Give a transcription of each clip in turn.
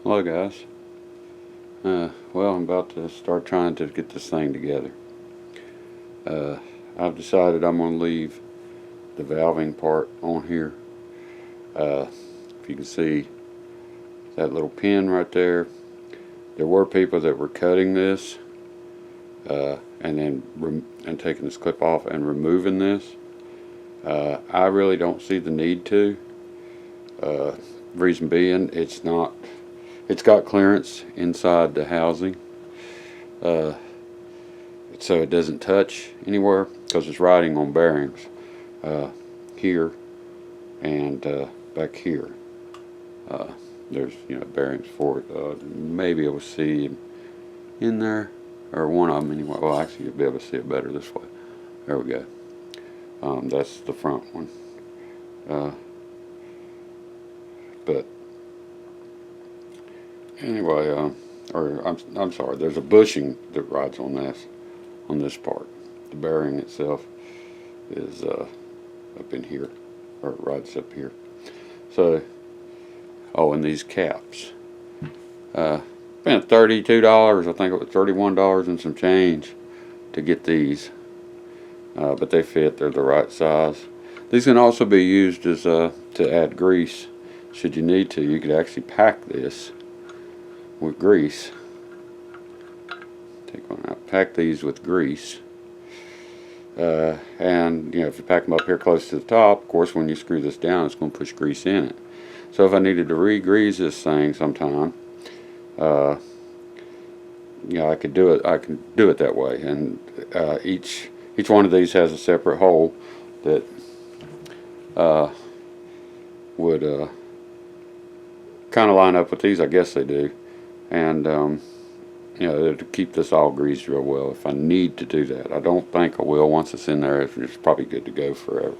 Hello guys. Well, I'm about to start trying to get this thing together. I've decided I'm going to leave the valving part on here. If you can see that little pin right there, there were people that were cutting this and then taking this clip off and removing this. I really don't see the need to. Reason being, it's got clearance inside the housing, so it doesn't touch anywhere because it's riding on bearings here and back here. There's bearings for it. Maybe you'll see in there, or one of them anyway. Well, actually you'll be able to see it better this way. There we go. That's the front one. But anyway, I'm sorry. There's a bushing that rides on this part. The bearing itself is up in here, or it rides up here. So, and these caps. Spent $32. I think it was $31 and some change to get these. But they fit. They're the right size. These can also be used as to add grease. Should you need to, you could actually pack this with grease. Take one out. Pack these with grease. And if you pack them up here close to the top, of course, when you screw this down, it's going to push grease in it. So if I needed to re-grease this thing sometime, I could do it. I can do it that way. And each one of these has a separate hole that would kind of line up with these. I guess they do. And to keep this all greased real well if I need to do that. I don't think I will. Once it's in there, it's probably good to go forever.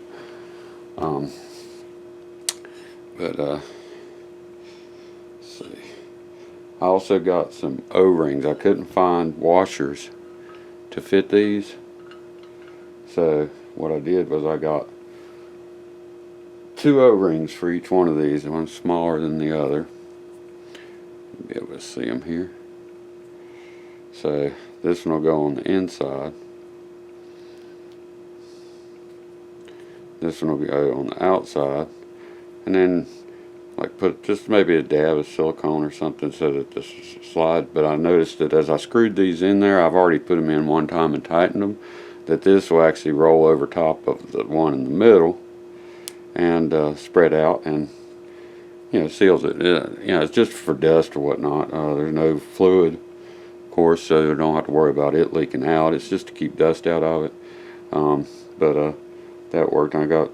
Let's see. I also got some O-rings. I couldn't find washers to fit these, so what I did was I got 2 O-rings for each one of these. One's smaller than the other. You'll be able to see them here. So this one will go on the inside. This one will go on the outside. And then put just maybe a dab of silicone or something so that this slides. But I noticed that as I screwed these in there, I've already put them in one time and tightened them, that this will actually roll over top of the one in the middle and spread out and seals it. It's just for dust or whatnot. There's no fluid, of course, so you don't have to worry about it leaking out. It's just to keep dust out of it. But that worked. I got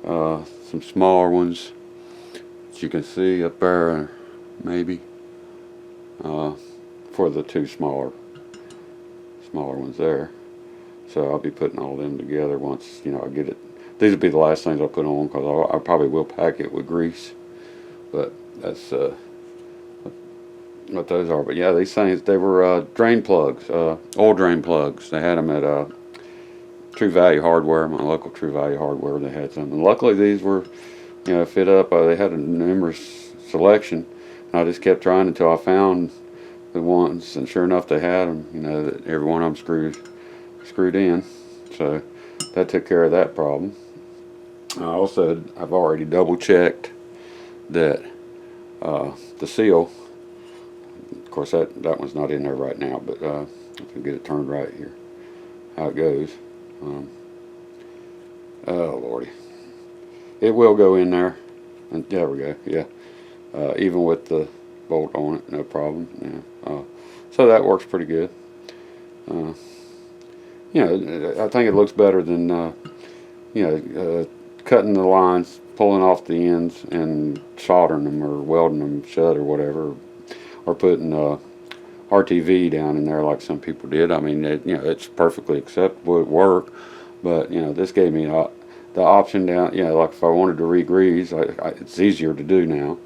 some smaller ones that you can see up there, maybe, for the 2 smaller ones there. So I'll be putting all them together once I get it. These will be the last things I put on, because I probably will pack it with grease. But that's what those are. But yeah, these things, they were drain plugs, oil drain plugs. They had them at True Value Hardware, my local True Value Hardware. They had some, and luckily these were fit up. They had a numerous selection, and I just kept trying until I found the ones, and sure enough they had them, that every one of them screwed in. So that took care of that problem. I've already double checked that the seal, of course that one's not in there right now, but I can get it turned right here, how it goes. Oh lordy, it will go in there, and there we go. Yeah, even with the bolt on it, no problem. Yeah, so that works pretty good. I think it looks better than cutting the lines, pulling off the ends, and soldering them or welding them shut or whatever, or putting RTV down in there like some people did. I mean, it's perfectly acceptable. It worked, but this gave me the option down. Like if I wanted to re-grease, it's easier to do now.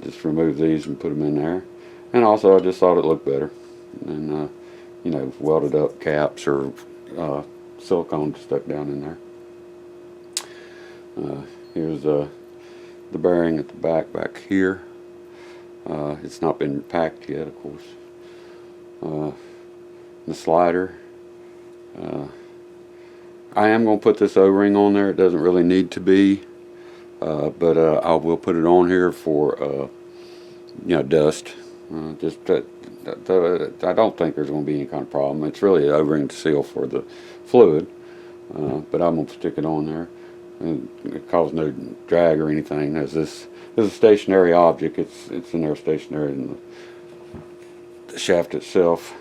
Just remove these and put them in there, and also I just thought it looked better, and welded up caps or silicone stuck down in there. Here's the bearing at the back here. It's not been packed yet, of course. The slider. I am going to put this O-ring on there. It doesn't really need to be, but I will put it on here for dust. Just I don't think there's going to be any kind of problem. It's really an O-ring seal for the fluid, but I'm going to stick it on there. And it causes no drag or anything. As this is a stationary object, it's in there stationary in the shaft itself.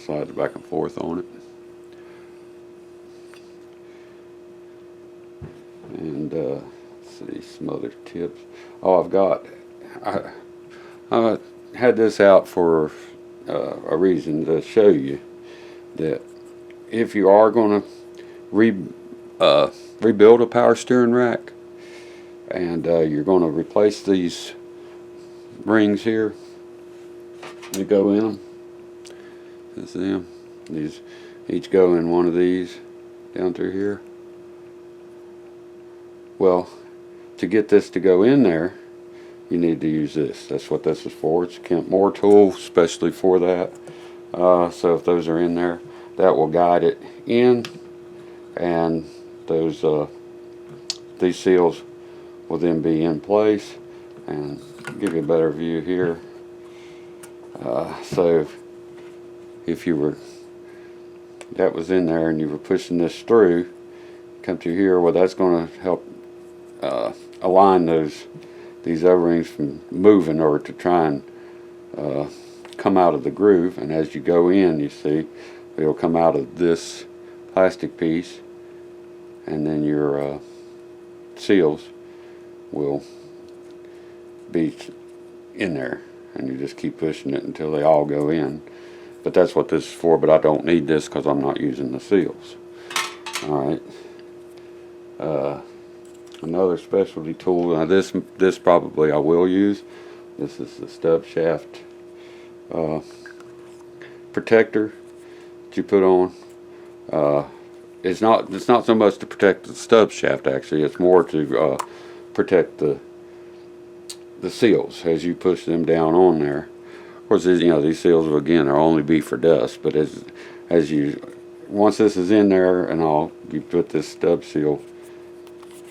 Slides back and forth on it. And let's see some other tips. Oh, I had this out for a reason, to show you that if you are going to rebuild a power steering rack, and you're going to replace these rings here that go in them. That's them. These each go in one of these down through here. Well, to get this to go in there, you need to use this. That's what this is for. It's a Kent Moore tool, especially for that. So if those are in there, that will guide it in, and those these seals will then be in place. And I'll give you a better view here. So if that was in there and you were pushing this through, come through here, well, that's going to help align these O-rings from moving, or to try and come out of the groove. And as you go in, you see it'll come out of this plastic piece, and then your seals will be in there, and you just keep pushing it until they all go in. But that's what this is for, but I don't need this because I'm not using the seals. Alright. Another specialty tool, now this probably I will use. This is the stub shaft protector that you put on. It's not so much to protect the stub shaft, actually. It's more to protect the seals as you push them down on there. Of course, these seals, again, are only be for dust, but once this is in there and all, you put this stub seal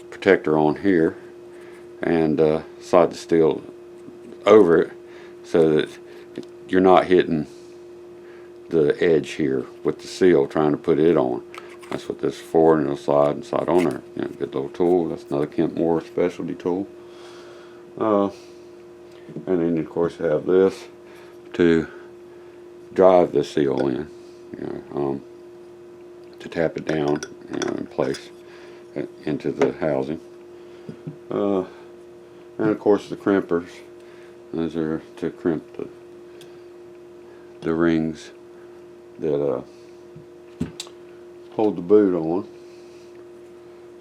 protector on here, and slide the steel over it so that you're not hitting the edge here with the seal trying to put it on. That's what this is for, and it'll slide on there. Good little tool. That's another Kent Moore specialty tool. And then, of course, you have this to drive the seal in, to tap it down, in place into the housing. And of course the crimpers. Those are to crimp the rings that hold the boot on.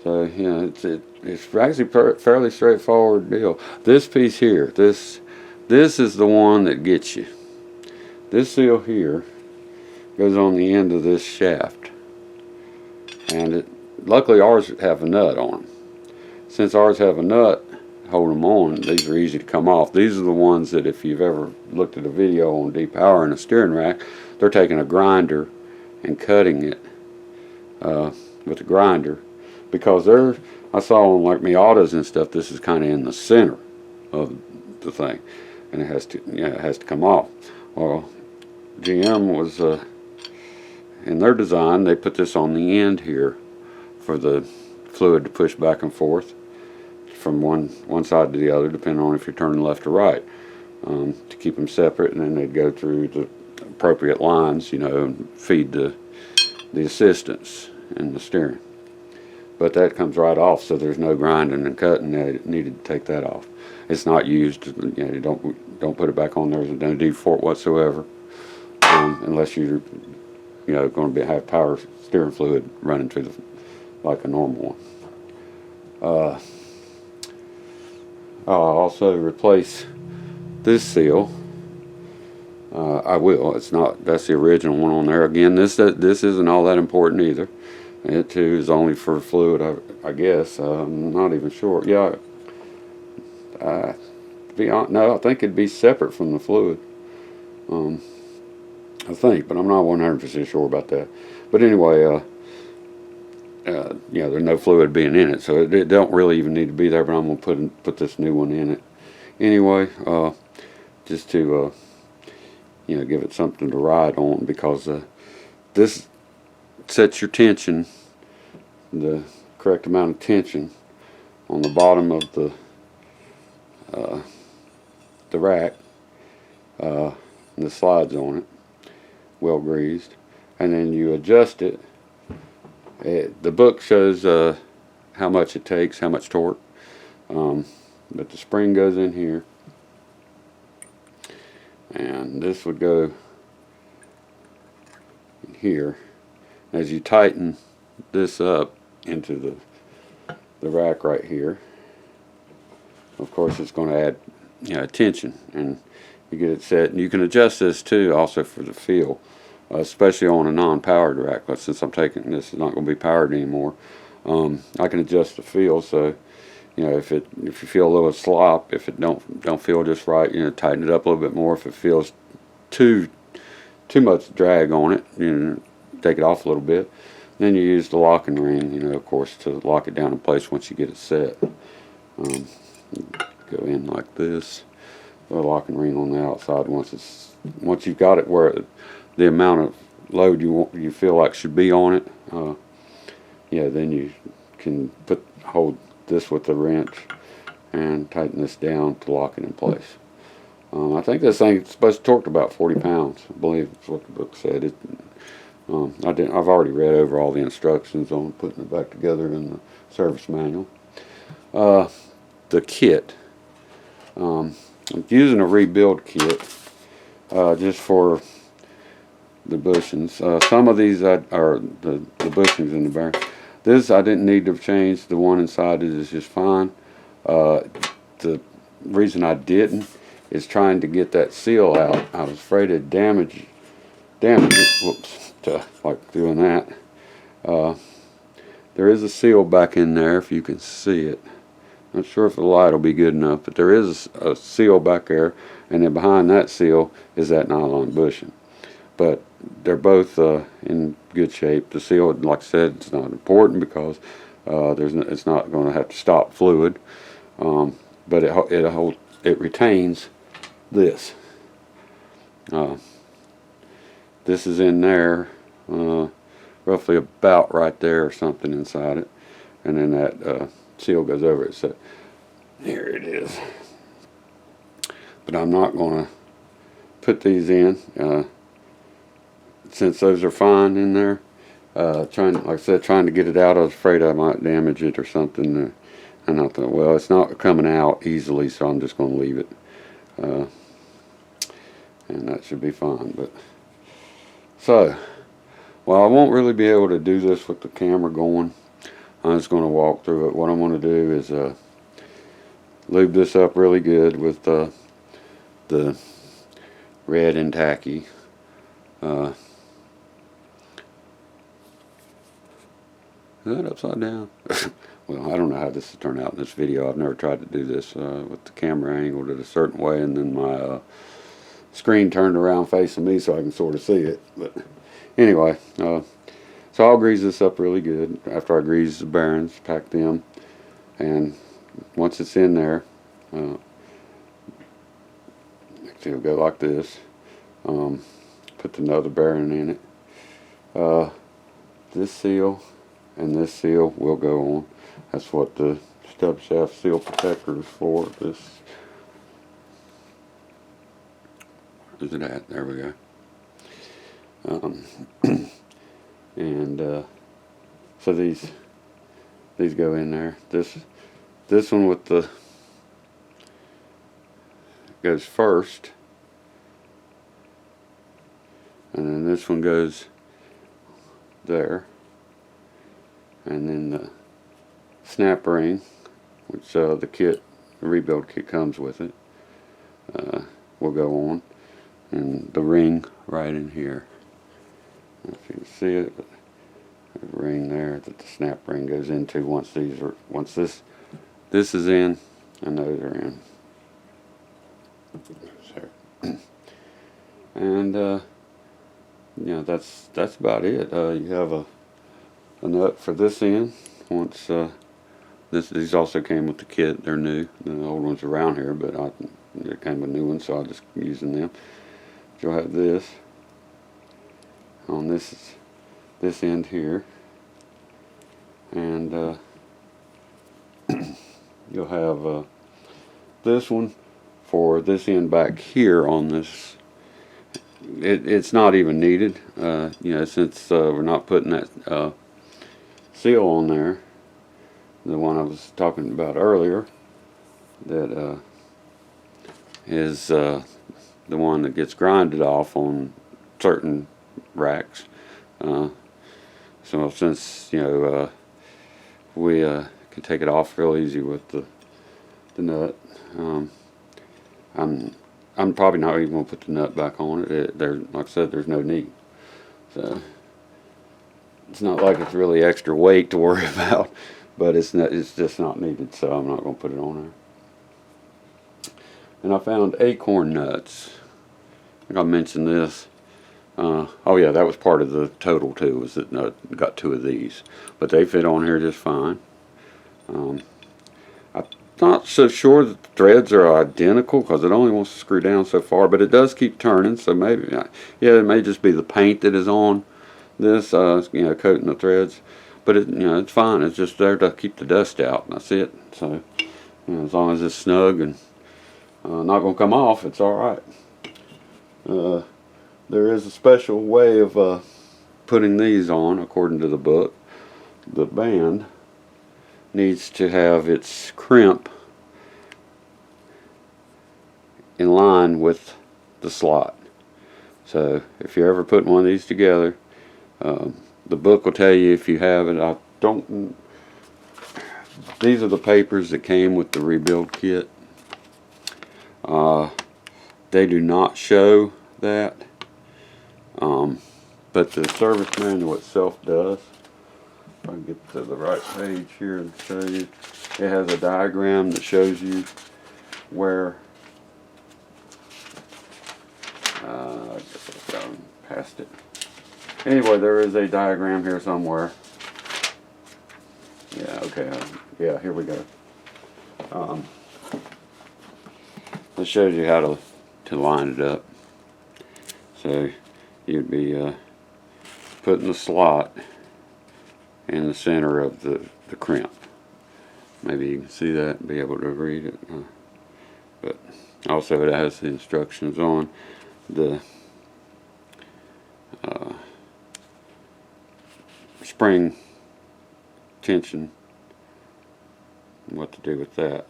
So it's actually fairly straightforward deal. This piece here, this is the one that gets you. This seal here goes on the end of this shaft, and luckily ours have a nut on them. Since ours have a nut hold them on, these are easy to come off. These are the ones that, if you've ever looked at a video on depowering a steering rack, they're taking a grinder and cutting it with a grinder, because I saw on like Miatas and stuff, this is kind of in the center of the thing, and it has to come off. Well, GM was in their design, they put this on the end here for the fluid to push back and forth from one side to the other, depending on if you're turning left or right, to keep them separate, and then they'd go through the appropriate lines, and feed the assistance in the steering. But that comes right off, so there's no grinding and cutting that needed to take that off. It's not used. You don't put it back on there. There's no default whatsoever, unless you're going to have power steering fluid running through like a normal one. I'll also replace this seal. I will. That's the original one on there. Again, this isn't all that important either. It too is only for fluid, I guess. I'm not even sure. Yeah, To be honest, no, I think it'd be separate from the fluid. I think, but I'm not 100% sure about that. But anyway, there's no fluid being in it, so it don't really even need to be there. But I'm gonna put this new one in it anyway, just to give it something to ride on, because this sets your tension, the correct amount of tension on the bottom of the rack, and the slides on it, well greased, and then you adjust it. The book shows how much it takes, how much torque, but the spring goes in here, and this would go in here. As you tighten this up into the rack right here, of course it's going to add tension, and you get it set. And you can adjust this too also for the feel, especially on a non-powered rack. But since I'm taking this, is not going to be powered anymore, I can adjust the feel. So if you feel a little slop, if it don't feel just right, tighten it up a little bit more. If it feels too much drag on it, take it off a little bit. Then you use the locking ring, of course, to lock it down in place once you get it set. Go in like this, put a locking ring on the outside. Once you've got it where the amount of load you feel like should be on it, then you can hold this with the wrench and tighten this down to lock it in place. I think this thing is supposed to torque about 40 pounds. I believe that's what the book said. I've already read over all the instructions on putting it back together in the service manual. The kit. I'm using a rebuild kit just for the bushings. Some of these are the bushings in the bearing. This I didn't need to change. The one inside it is just fine. The reason I didn't is trying to get that seal out. I was afraid it'd damage it. Whoops, like doing that. There is a seal back in there if you can see it. Not sure if the light will be good enough, but there is a seal back there, and then behind that seal is that nylon bushing. But they're both in good shape. The seal, like I said, it's not important because it's not going to have to stop fluid, but it retains this. This is in there, roughly about right there or something inside it, and then that seal goes over it. So here it is. But I'm not going to put these in since those are fine in there. Like I said, trying to get it out, I was afraid I might damage it or something. And I thought, well, it's not coming out easily, so I'm just going to leave it. And that should be fine. But so, well, I won't really be able to do this with the camera going. I'm just going to walk through it. What I'm going to do is lube this up really good with the red and tacky. Is that upside down? Well, I don't know how this will turn out in this video. I've never tried to do this with the camera angled it a certain way, and then my screen turned around facing me so I can sort of see it. But anyway, so I'll grease this up really good. After I grease the bearings, pack them, and once it's in there, it'll go like this. Put another bearing in it. This seal and this seal will go on. That's what the stub shaft seal protector is for. This is it at? There we go. And so these go in there. This one with the goes first, and then this one goes there, and then the snap ring, which the rebuild kit comes with it, will go on, and the ring right in here. I don't know if you can see it, but there's a ring there that the snap ring goes into once this is in and those are in. And you know, that's about it. You have a nut for this end. Once these also came with the kit. They're new. The old ones are around here, but they came with new ones, so I'm just using them. You'll have this on this end here, and you'll have this one for this end back here on this. It's not even needed, you know, since we're not putting that seal on there, the one I was talking about earlier, that is the one that gets grinded off on certain racks. So since, you know, we can take it off real easy with the nut, I'm probably not even going to put the nut back on it. Like I said, there's no need. So it's not like it's really extra weight to worry about, but it's just not needed, so I'm not going to put it on there. And I found acorn nuts. I think I mentioned this. Oh yeah, that was part of the total too, was that I got 2 of these. But they fit on here just fine. I'm not so sure that the threads are identical because it only wants to screw down so far, but it does keep turning, so maybe, yeah, it may just be the paint that is on this, you know, coating the threads. But you know, it's fine. It's just there to keep the dust out. That's it. So, you know, as long as it's snug and not going to come off, it's all right. There is a special way of putting these on, according to the book. The band needs to have its crimp in line with the slot. So if you're ever putting one of these together, the book will tell you if you have it. I don't. These are the papers that came with the rebuild kit. They do not show that, but the service manual itself does. If I can get to the right page here and show you, it has a diagram that shows you where. I guess I've gone past it. Anyway, there is a diagram here somewhere. Yeah, okay, yeah, here we go. It shows you how to line it up. So you'd be putting the slot in the center of the crimp. Maybe you can see that and be able to read it. But also it has the instructions on the spring tension, what to do with that.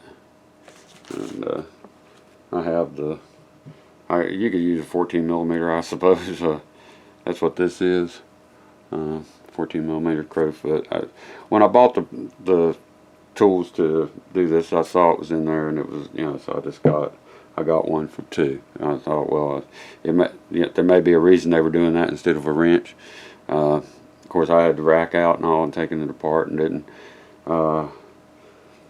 And I have you could use a 14 millimeter, I suppose. That's what this is, 14 millimeter crowfoot. When I bought the tools to do this, I saw it was in there, and it was, you know, so I got one for 2. And I thought, well, there may be a reason they were doing that instead of a wrench. Of course, I had the rack out and all, and taking it apart, and didn't. I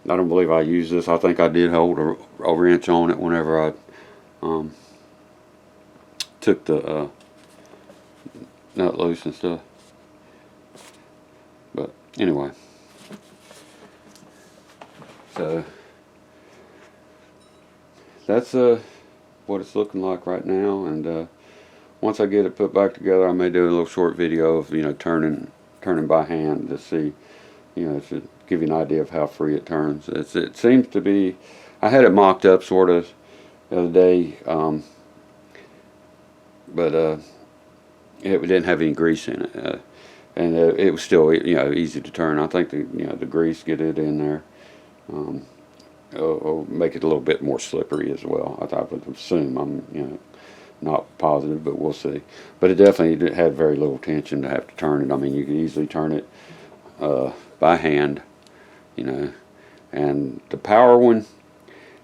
don't believe I used this. I think I did hold a wrench on it whenever I took the nut loose and stuff. But anyway, so that's what it's looking like right now. And once I get it put back together, I may do a little short video of, you know, turning by hand to see, you know, to give you an idea of how free it turns. It seems to be. I had it mocked up sort of the other day, but it didn't have any grease in it, and it was still, you know, easy to turn. I think the grease, get it in there, will make it a little bit more slippery as well. I would assume. I'm, you know, not positive, but we'll see. But it definitely had very little tension to have to turn it. I mean, you could easily turn it by hand, you know. And the power one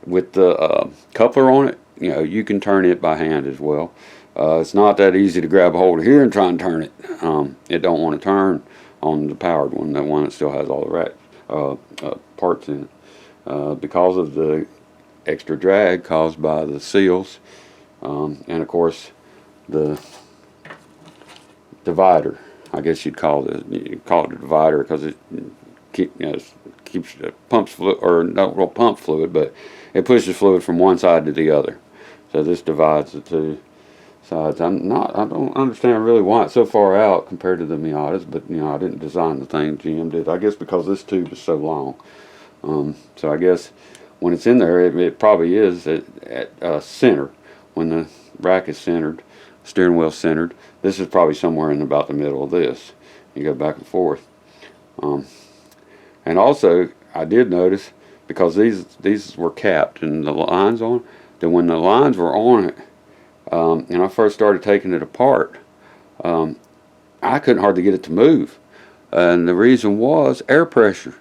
with the coupler on it, you know, you can turn it by hand as well. It's not that easy to grab a hold of here and try and turn it. It don't want to turn on the powered one, that one that still has all the parts in it. Because of the extra drag caused by the seals, and of course the divider. I guess you'd call it a divider because it keeps pumps fluid, or not real pump fluid, but it pushes fluid from one side to the other. So this divides the two sides. I don't understand really why it's so far out compared to the Miatas, but I didn't design the thing. GM did. I guess because this tube is so long. So I guess when it's in there, it probably is at center. When the rack is centered, steering wheel centered, this is probably somewhere in about the middle of this. You go back and forth. And also, I did notice, because these were capped and the lines on, that when the lines were on it, and I first started taking it apart, I couldn't hardly get it to move. And the reason was air pressure.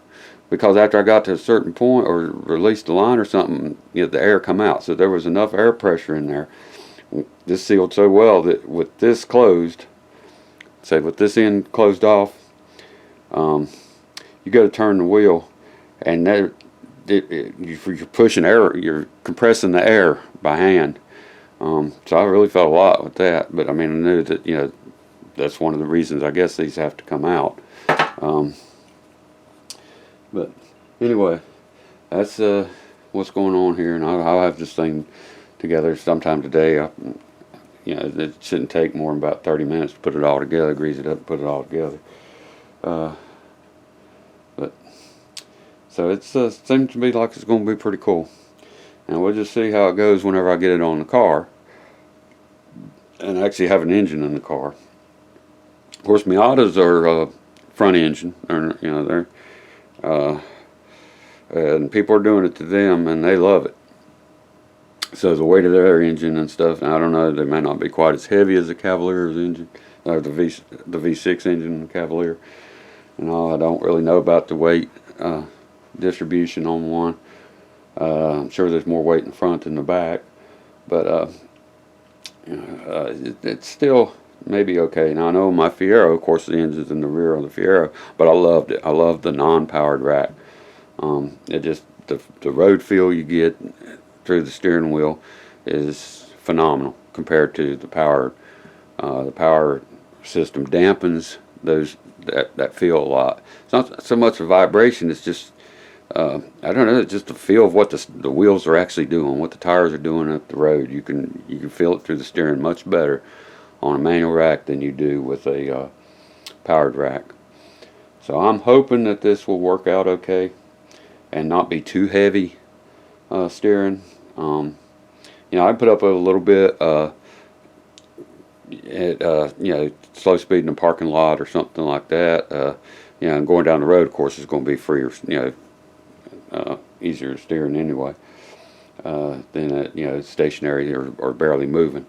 Because after I got to a certain point, or released the line or something, the air come out. So there was enough air pressure in there. This sealed so well that with this closed, say with this end closed off, you go to turn the wheel, and you're pushing air, you're compressing the air by hand. So I really felt a lot with that. But I mean, I knew that that's one of the reasons I guess these have to come out. But anyway, that's what's going on here, and I'll have this thing together sometime today. It shouldn't take more than about 30 minutes to put it all together, grease it up, and put it all together. But so it seems to be like it's going to be pretty cool, and we'll just see how it goes whenever I get it on the car and actually have an engine in the car. Of course, Miatas are front engine, they're and people are doing it to them, and they love it. So the weight of their engine and stuff, and I don't know, they may not be quite as heavy as the Cavalier's engine, or the V6 engine in the Cavalier. And I don't really know about the weight distribution on one. I'm sure there's more weight in the front than the back, but it's still maybe okay. Now I know my Fiero, of course, the engine's in the rear of the Fiero, but I loved it. I loved the non-powered rack. It just the road feel you get through the steering wheel is phenomenal compared to the power. The power system dampens that feel a lot. It's not so much a vibration. It's just I don't know. It's just the feel of what the wheels are actually doing, what the tires are doing up the road. You can feel it through the steering much better on a manual rack than you do with a powered rack. So I'm hoping that this will work out okay and not be too heavy steering. I put up a little bit at slow speed in the parking lot or something like that. And going down the road, of course, is going to be freer, easier steering anyway than at stationary or barely moving.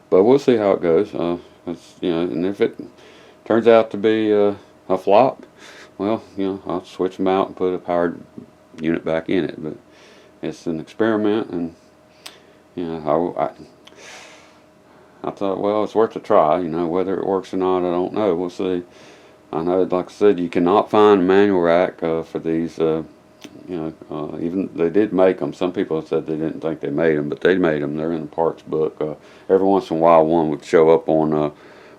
But we'll see how it goes. And if it turns out to be a flop, well, I'll switch them out and put a powered unit back in it. But it's an experiment, and I thought, well, it's worth a try. Whether it works or not, I don't know. We'll see. I know, like I said, you cannot find a manual rack for these. Even they did make them. Some people said they didn't think they made them, but they made them. They're in the parts book. Every once in a while, one would show up on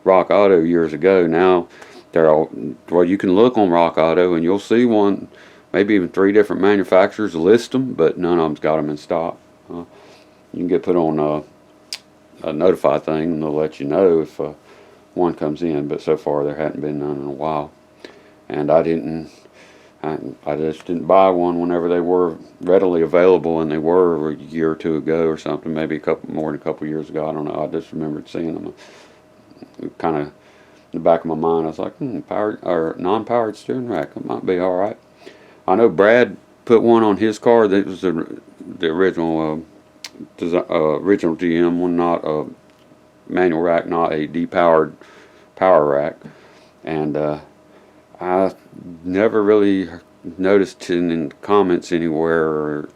Rock Auto years ago. Now they're all, well, you can look on Rock Auto and you'll see one, maybe even 3 different manufacturers list them, but none of them's got them in stock. You can get put on a notify thing, and they'll let you know if one comes in. But so far there hadn't been none in a while, and I just didn't buy one whenever they were readily available, and they were a year or two ago or something, maybe more than a couple years ago. I don't know. I just remembered seeing them. Kind of in the back of my mind, I was like, powered or non-powered steering rack, it might be all right. I know Brad put one on his car. That was the original original GM one, not a manual rack, not a depowered power rack, and I never really noticed in the comments anywhere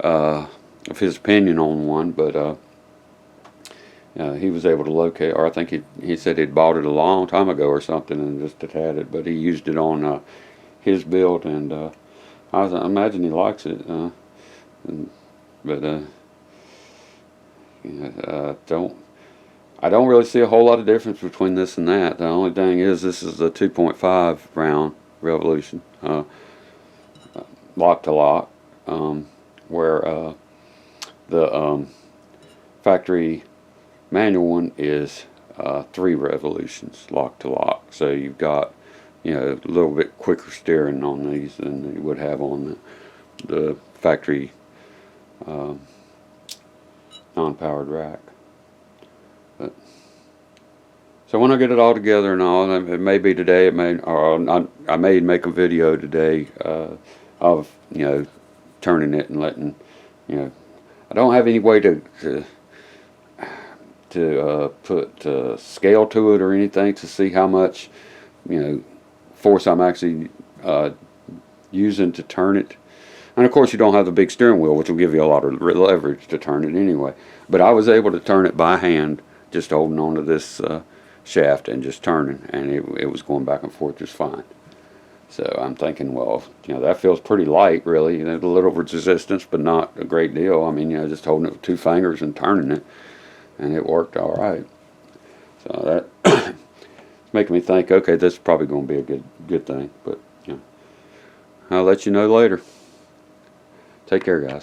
of his opinion on one, but he was able to locate, or I think he said he'd bought it a long time ago or something and just had it, but he used it on his build, and I imagine he likes it. but I don't really see a whole lot of difference between this and that. The only thing is this is a 2.5 round Revolution, lock to lock, where the factory manual one is 3 revolutions lock to lock. So you've got, you know, a little bit quicker steering on these than you would have on the factory non-powered rack. But, so when I get it all together and all, it may be today, it may, or I may make a video today of, you know, turning it and letting, you know, I don't have any way to put scale to it or anything to see how much, you know, force I'm actually using to turn it. And of course you don't have the big steering wheel, which will give you a lot of leverage to turn it anyway. But I was able to turn it by hand, just holding on to this shaft and just turning, and it was going back and forth just fine. So I'm thinking, well, you know, that feels pretty light, really. You know, a little resistance, but not a great deal. I mean, you know, just holding it with 2 fingers and turning it, and it worked all right. So that making me think, okay, this is probably going to be a good thing. But, you know, I'll let you know later. Take care, guys.